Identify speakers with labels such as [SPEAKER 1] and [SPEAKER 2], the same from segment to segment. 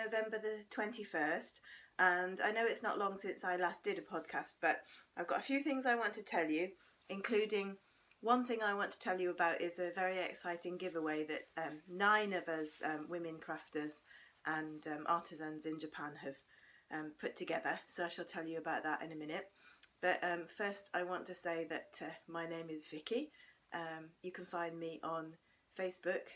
[SPEAKER 1] November the 21st, and I know it's not long since I last did a podcast, but I've got a few things I want to tell you, including one thing I want to tell you about is a very exciting giveaway that 9 of us women crafters and artisans in Japan have put together, so I shall tell you about that in a minute. But first I want to say that my name is Vicky. You can find me on Facebook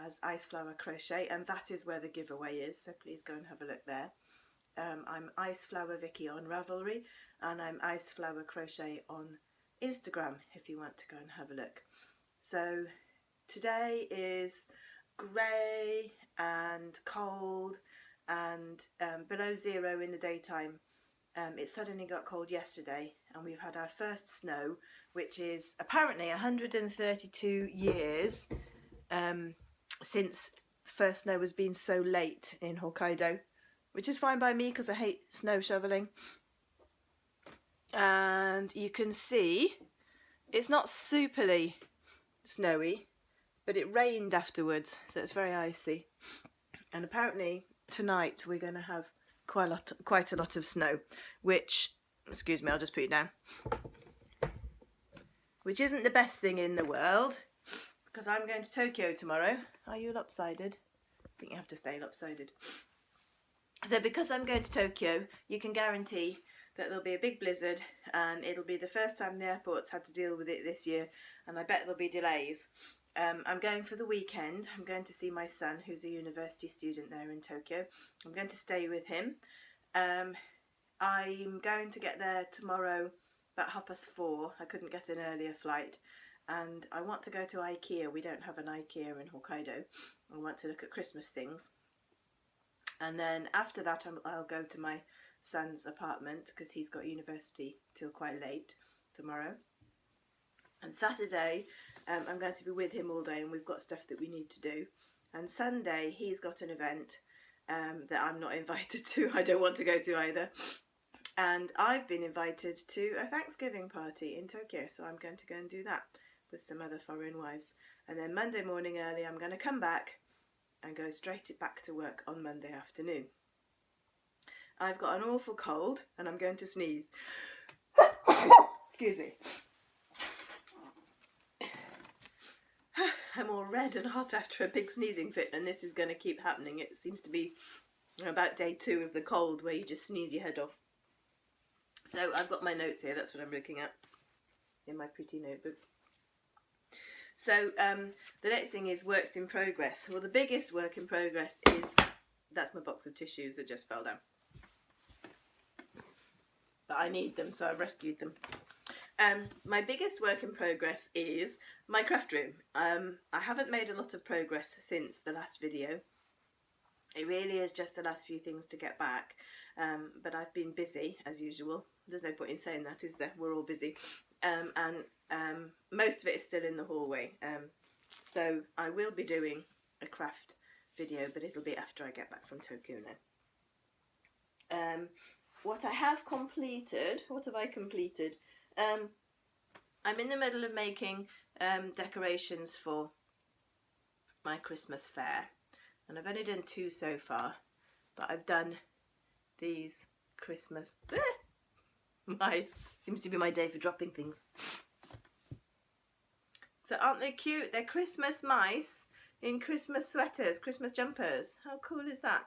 [SPEAKER 1] as IceFlowerCrochet, and that is where the giveaway is, so please go and have a look there. I'm IceFlowerVicky on Ravelry, and I'm IceFlowerCrochet on Instagram if you want to go and have a look. So today is grey and cold and below 0 in the daytime. It suddenly got cold yesterday, and we've had our first snow, which is apparently 132 years since the first snow has been so late in Hokkaido, which is fine by me because I hate snow shoveling. And you can see it's not superly snowy, but it rained afterwards, so it's very icy. And apparently tonight we're going to have quite a lot of snow, which, excuse me, I'll just put it down, which isn't the best thing in the world, because I'm going to Tokyo tomorrow. Are you lopsided? I think you have to stay lopsided. So because I'm going to Tokyo, you can guarantee that there'll be a big blizzard, and it'll be the first time the airport's had to deal with it this year, and I bet there'll be delays. I'm going for the weekend. I'm going to see my son, who's a university student there in Tokyo. I'm going to stay with him. I'm going to get there tomorrow about 4:30. I couldn't get an earlier flight, and I want to go to IKEA. We don't have an IKEA in Hokkaido. I want to look at Christmas things. And then after that I'll go to my son's apartment because he's got university till quite late tomorrow. And Saturday I'm going to be with him all day, and we've got stuff that we need to do. And Sunday he's got an event that I'm not invited to. I don't want to go to either. And I've been invited to a Thanksgiving party in Tokyo, so I'm going to go and do that with some other foreign wives. And then Monday morning early I'm going to come back and go straight back to work on Monday afternoon. I've got an awful cold and I'm going to sneeze. Excuse me. I'm all red and hot after a big sneezing fit, and this is going to keep happening. It seems to be about day 2 of the cold where you just sneeze your head off. So I've got my notes here, that's what I'm looking at in my pretty notebook. So the next thing is works in progress. Well, the biggest work in progress is, that's my box of tissues that just fell down. But I need them, so I've rescued them. My biggest work in progress is my craft room. I haven't made a lot of progress since the last video. It really is just the last few things to get back, but I've been busy as usual. There's no point in saying that, is there? We're all busy, and most of it is still in the hallway. So I will be doing a craft video, but it'll be after I get back from Tokyo now. What I have completed, what have I completed? I'm in the middle of making decorations for my Christmas fair, and I've only done 2 so far, but I've done these Christmas mice. Seems to be my day for dropping things. So aren't they cute? They're Christmas mice in Christmas sweaters, Christmas jumpers. How cool is that?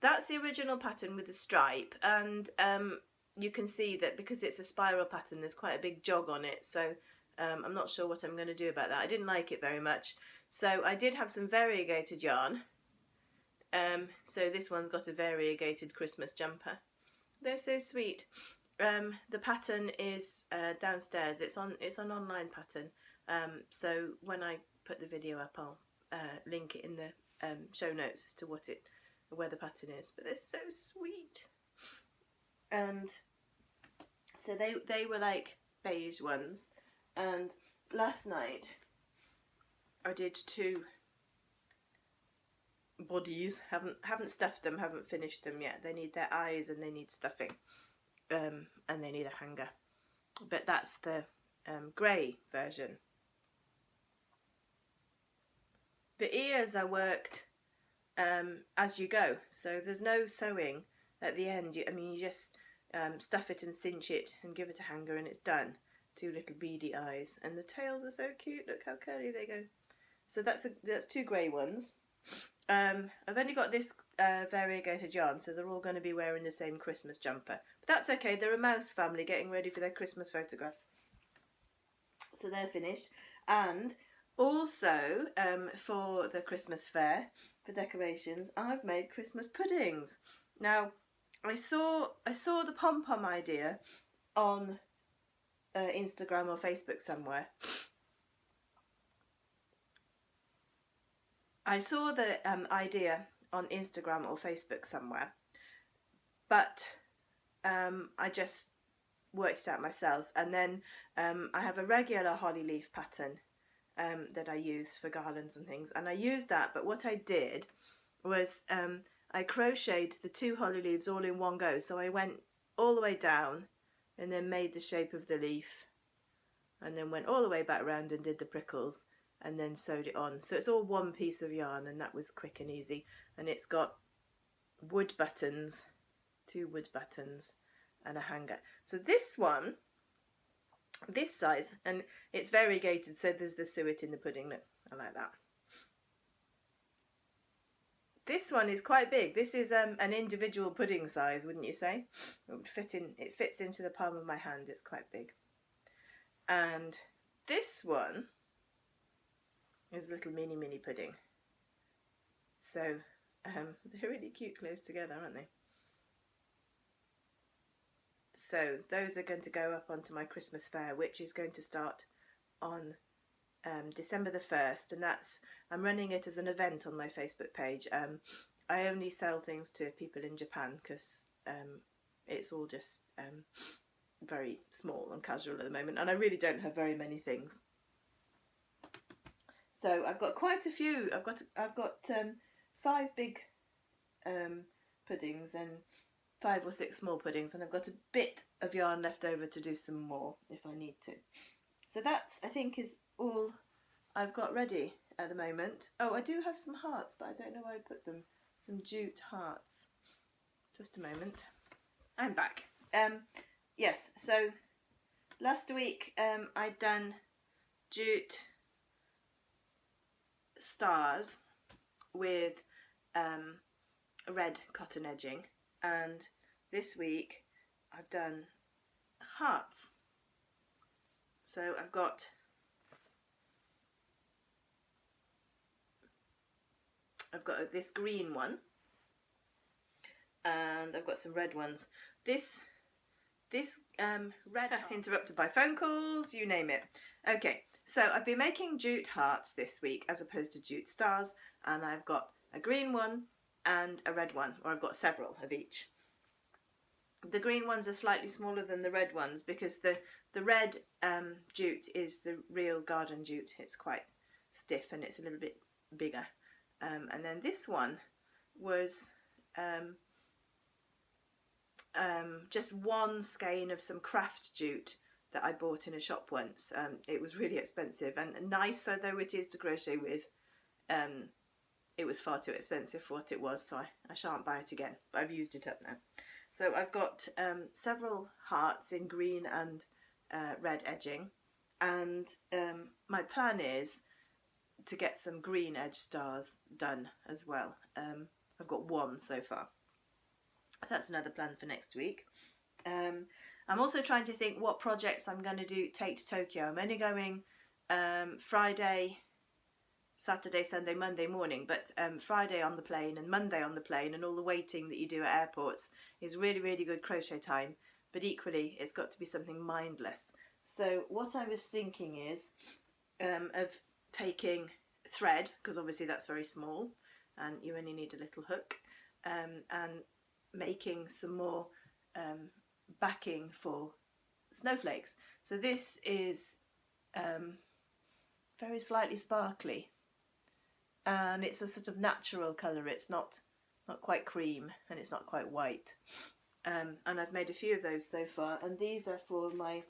[SPEAKER 1] That's the original pattern with the stripe, and you can see that because it's a spiral pattern there's quite a big jog on it, so I'm not sure what I'm going to do about that. I didn't like it very much, so I did have some variegated yarn. So this one's got a variegated Christmas jumper. They're so sweet. The pattern is downstairs. It's an online pattern, so when I put the video up I'll link it in the show notes as to where the pattern is. But they're so sweet. And so they were like beige ones, and last night I did 2 bodies. Haven't stuffed them, haven't finished them yet. They need their eyes and they need stuffing, and they need a hanger, but that's the grey version. The ears I worked as you go. So there's no sewing at the end. You just stuff it and cinch it and give it a hanger and it's done. 2 little beady eyes, and the tails are so cute. Look how curly they go. So that's 2 grey ones. I've only got this variegated yarn, so they're all going to be wearing the same Christmas jumper. But that's okay, they're a mouse family getting ready for their Christmas photograph. So they're finished. And also, for the Christmas fair, for decorations, I've made Christmas puddings. Now, I saw the pom-pom idea on Instagram or Facebook somewhere. I saw the idea on Instagram or Facebook somewhere, but I just worked it out myself. And then I have a regular holly leaf pattern that I use for garlands and things, and I used that, but what I did was I crocheted the 2 holly leaves all in one go. So I went all the way down and then made the shape of the leaf, and then went all the way back around and did the prickles, and then sewed it on. So it's all one piece of yarn, and that was quick and easy. And it's got wood buttons, 2 wood buttons and a hanger. So this one, this size, and it's variegated, so there's the suet in the pudding. Look, I like that. This one is quite big. This is an individual pudding size, wouldn't you say? It would fit in. It fits into the palm of my hand. It's quite big. And this one is a little mini pudding. So they're really cute close together, aren't they? So those are going to go up onto my Christmas fair, which is going to start on December the 1st, and I'm running it as an event on my Facebook page. I only sell things to people in Japan because it's all just very small and casual at the moment, and I really don't have very many things. So I've got quite a few. I've got 5 big puddings and 5 or 6 small puddings, and I've got a bit of yarn left over to do some more if I need to. So that's, I think, is all I've got ready at the moment. Oh, I do have some hearts, but I don't know where I put them. Some jute hearts. Just a moment. I'm back. Yes, so last week I'd done jute stars with red cotton edging, and this week I've done hearts. So I've got this green one, and I've got some red ones. This red, interrupted by phone calls, you name it. Okay, so I've been making jute hearts this week as opposed to jute stars, and I've got a green one and a red one, or I've got several of each. The green ones are slightly smaller than the red ones because the red jute is the real garden jute. It's quite stiff and it's a little bit bigger. And then this one was just one skein of some craft jute that I bought in a shop once. It was really expensive, and nice though it is to crochet with, it was far too expensive for what it was, so I shan't buy it again, but I've used it up now. So I've got several hearts in green and red edging, and my plan is to get some green edge stars done as well. I've got 1 so far, so that's another plan for next week. I'm also trying to think what projects I'm going to take to Tokyo. I'm only going Friday, Saturday, Sunday, Monday morning, but Friday on the plane and Monday on the plane, and all the waiting that you do at airports is really, really good crochet time, but equally it's got to be something mindless. So what I was thinking is of taking thread, because obviously that's very small and you only need a little hook, and making some more backing for snowflakes. So this is very slightly sparkly, and it's a sort of natural colour. It's not quite cream and it's not quite white, and I've made a few of those so far, and these are for my,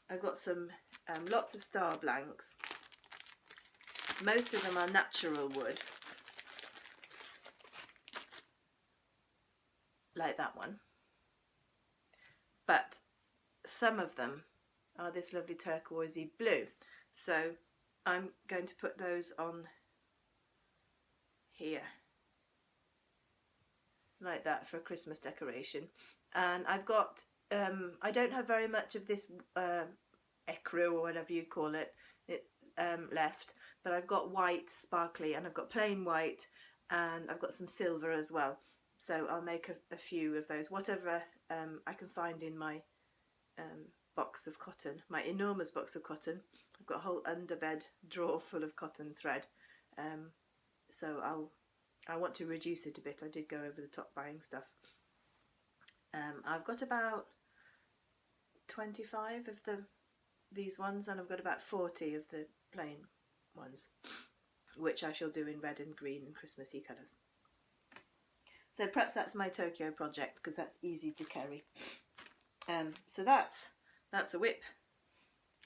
[SPEAKER 1] I've got some lots of star blanks. Most of them are natural wood, like that one, but some of them are this lovely turquoisey blue, so I'm going to put those on here like that for a Christmas decoration. And I've got I don't have very much of this ecru or whatever you call it left, but I've got white sparkly, and I've got plain white, and I've got some silver as well, so I'll make a few of those, whatever I can find in my box of cotton, my enormous box of cotton. I've got a whole underbed drawer full of cotton thread, so I want to reduce it a bit. I did go over the top buying stuff. I've got about 25 of these ones, and I've got about 40 of the plain ones, which I shall do in red and green and Christmassy colours. So perhaps that's my Tokyo project, because that's easy to carry. So that's a whip.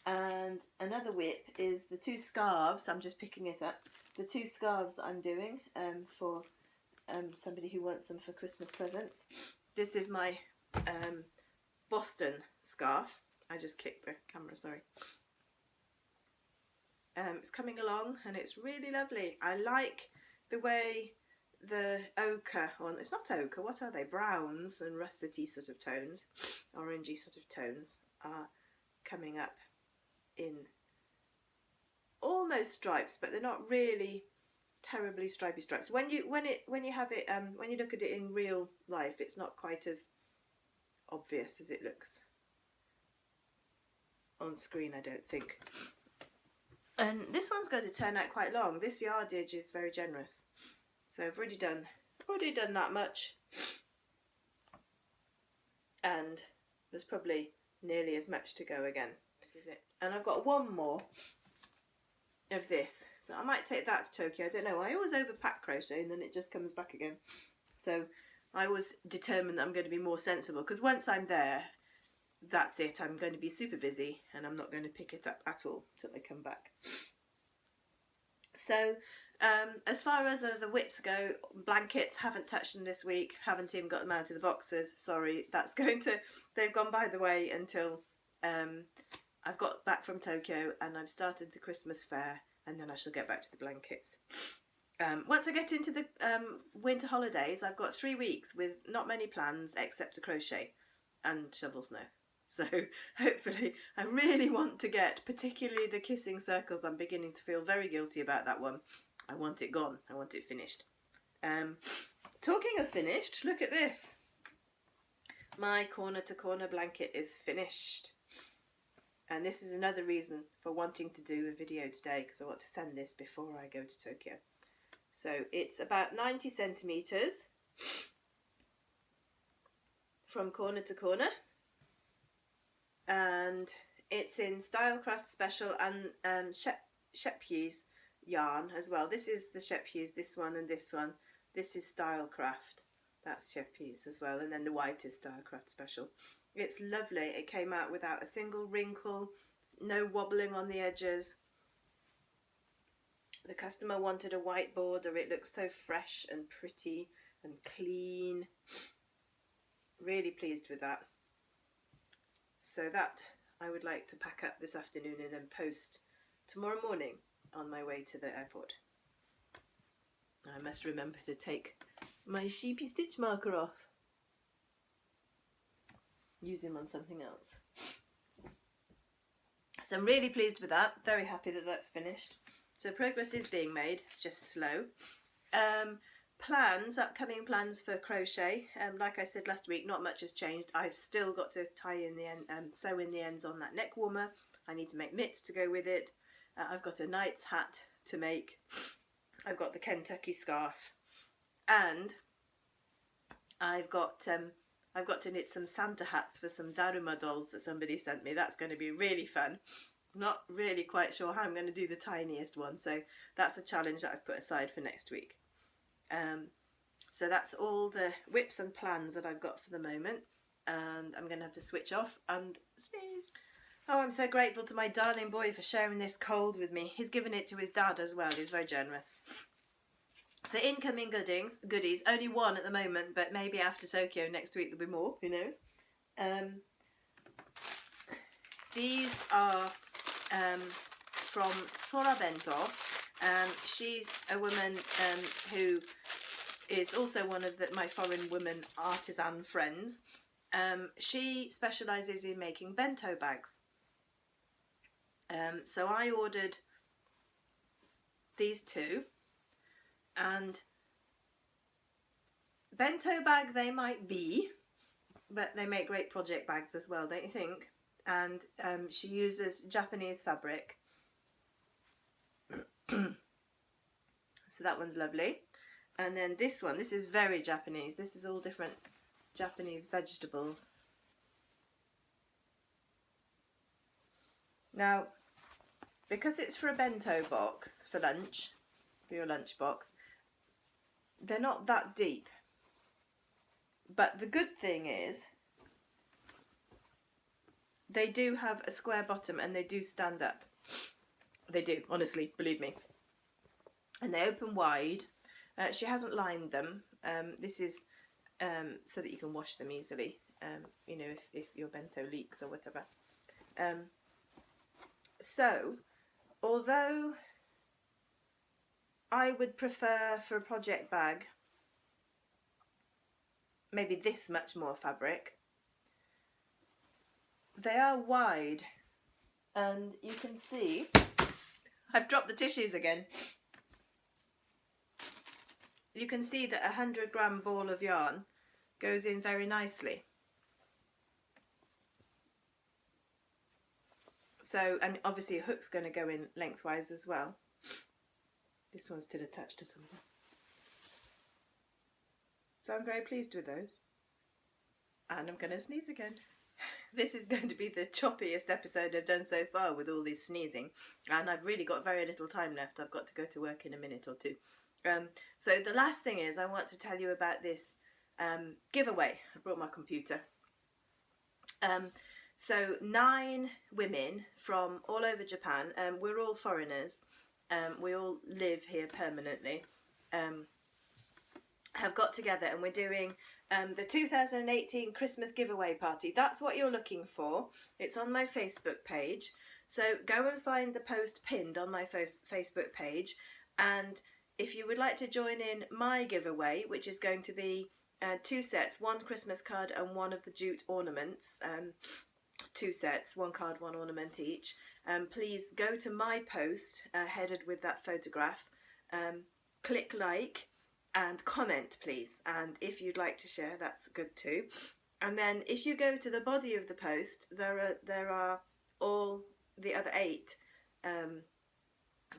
[SPEAKER 1] And another whip is the 2 scarves. I'm just picking it up. The 2 scarves that I'm doing for somebody who wants them for Christmas presents. This is my Boston scarf. I just kicked the camera, sorry. It's coming along and it's really lovely. I like the way the ochre, or it's not ochre, what are they? Browns and russety sort of tones, orangey sort of tones are coming up in almost stripes, but they're not really terribly stripy stripes. When you have it when you look at it in real life, it's not quite as obvious as it looks on screen, I don't think. And this one's going to turn out quite long. This yardage is very generous, so I've already done that much, and there's probably nearly as much to go again. And I've got one more of this, so I might take that to Tokyo. I don't know, I always overpack crochet and then it just comes back again, so I was determined that I'm going to be more sensible, because once I'm there, that's it. I'm going to be super busy and I'm not going to pick it up at all till I come back. So as far as the whips go, blankets, haven't touched them this week, haven't even got them out of the boxes. Sorry, they've gone by the way until I've got back from Tokyo and I've started the Christmas fair, and then I shall get back to the blankets. Once I get into the winter holidays, I've got 3 weeks with not many plans except to crochet and shovel snow. So hopefully, I really want to get, particularly the kissing circles, I'm beginning to feel very guilty about that one. I want it gone, I want it finished. Talking of finished, look at this. My corner to corner blanket is finished. And this is another reason for wanting to do a video today, because I want to send this before I go to Tokyo. So it's about 90 centimetres from corner to corner, and it's in Stylecraft Special and Shepy's yarn as well. This is the Shepy's, this one and this one. This is Stylecraft, that's Shepy's as well, and then the white is Stylecraft Special. It's lovely. It came out without a single wrinkle, no wobbling on the edges. The customer wanted a white border. It looks so fresh and pretty and clean. Really pleased with that. So that I would like to pack up this afternoon and then post tomorrow morning on my way to the airport. I must remember to take my sheepy stitch marker off. Use him on something else. So I'm really pleased with that. Very happy that that's finished. So progress is being made. It's just slow. Upcoming plans for crochet. Like I said last week, not much has changed. I've still got to tie in the end, sew in the ends on that neck warmer. I need to make mitts to go with it. I've got a knight's hat to make. I've got the Kentucky scarf, and I've got to knit some Santa hats for some Daruma dolls that somebody sent me. That's going to be really fun. Not really quite sure how I'm going to do the tiniest one, so that's a challenge that I've put aside for next week. So that's all the whips and plans that I've got for the moment, and I'm going to have to switch off and sneeze. Oh, I'm so grateful to my darling boy for sharing this cold with me. He's given it to his dad as well. He's very generous. So incoming goodies, only one at the moment, but maybe after Tokyo next week there'll be more, who knows. These are from Sora Bento. She's a woman who is also one of my foreign women artisan friends. She specialises in making bento bags. So I ordered these two, and bento bag they might be, but they make great project bags as well, don't you think? And she uses Japanese fabric. So that one's lovely. And then this one, this is very Japanese. This is all different Japanese vegetables. Now, because it's for a bento box for lunch, for your lunch box, they're not that deep. But the good thing is they do have a square bottom and they do stand up. They do, honestly, believe me. And they open wide. She hasn't lined them. This is so that you can wash them easily, you know, if your bento leaks or whatever. So, although I would prefer for a project bag maybe this much more fabric, they are wide, and you can see I've dropped the tissues again. You can see that a 100-gram ball of yarn goes in very nicely. So, and obviously a hook's going to go in lengthwise as well. This one's still attached to something. So I'm very pleased with those. And I'm going to sneeze again. This is going to be the choppiest episode I've done so far with all this sneezing. And I've really got very little time left. I've got to go to work in a minute or two. So the last thing is I want to tell you about this giveaway. I brought my computer. So 9 women from all over Japan, we're all foreigners, we all live here permanently, have got together and we're doing the 2018 Christmas giveaway party. That's what you're looking for. It's on my Facebook page. So go and find the post pinned on my Facebook page, and if you would like to join in my giveaway, which is going to be 2 sets, 1 Christmas card and 1 of the jute ornaments, 2 sets, 1 card, 1 ornament each, please go to my post headed with that photograph, click like and comment please, and if you'd like to share, that's good too. And then if you go to the body of the post, there are all the other 8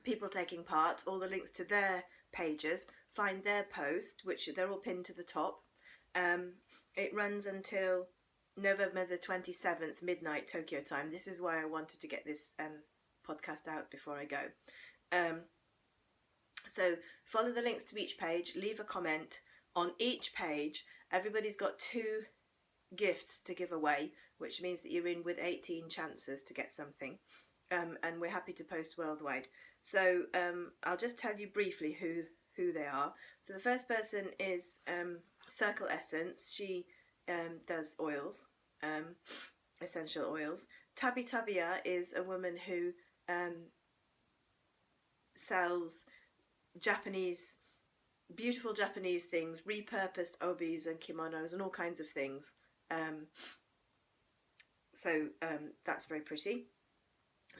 [SPEAKER 1] people taking part, all the links to their pages, find their post, which they're all pinned to the top. It runs until November the 27th, midnight Tokyo time. This is why I wanted to get this podcast out before I go. So follow the links to each page, leave a comment on each page. Everybody's got 2 gifts to give away, which means that you're in with 18 chances to get something. And we're happy to post worldwide. So I'll just tell you briefly who they are. So the first person is Circle Essence. She does oils, essential oils. Tabi Tabia is a woman who sells beautiful Japanese things, repurposed obis and kimonos and all kinds of things. So that's very pretty.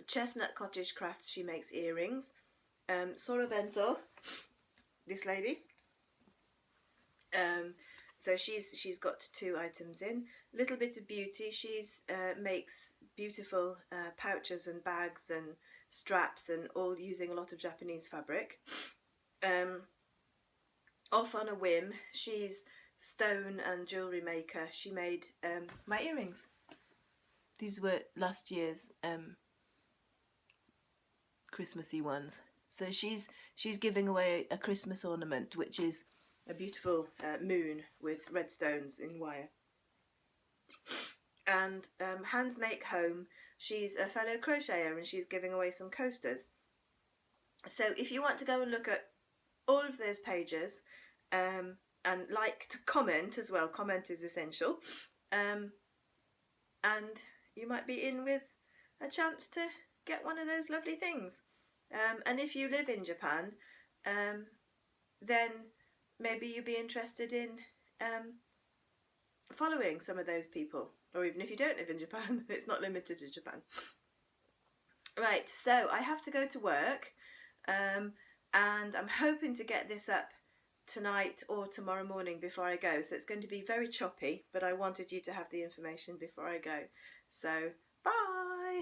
[SPEAKER 1] Chestnut Cottage Crafts, she makes earrings. Sora Bento, this lady. So she's got 2 items in. Little Bit of Beauty, she's makes beautiful pouches and bags and straps, and all using a lot of Japanese fabric. Off on a Whim, she's stone and jewellery maker. She made my earrings. These were last year's Christmassy ones. So she's giving away a Christmas ornament, which is a beautiful moon with red stones in wire. And Hands Make Home, she's a fellow crocheter and she's giving away some coasters. So if you want to go and look at all of those pages, and like to comment as well. Comment is essential, and you might be in with a chance to get one of those lovely things. And if you live in Japan, then maybe you'd be interested in following some of those people, or even if you don't live in Japan, it's not limited to Japan. Right, so I have to go to work, and I'm hoping to get this up tonight or tomorrow morning before I go, so it's going to be very choppy, but I wanted you to have the information before I go. So, bye!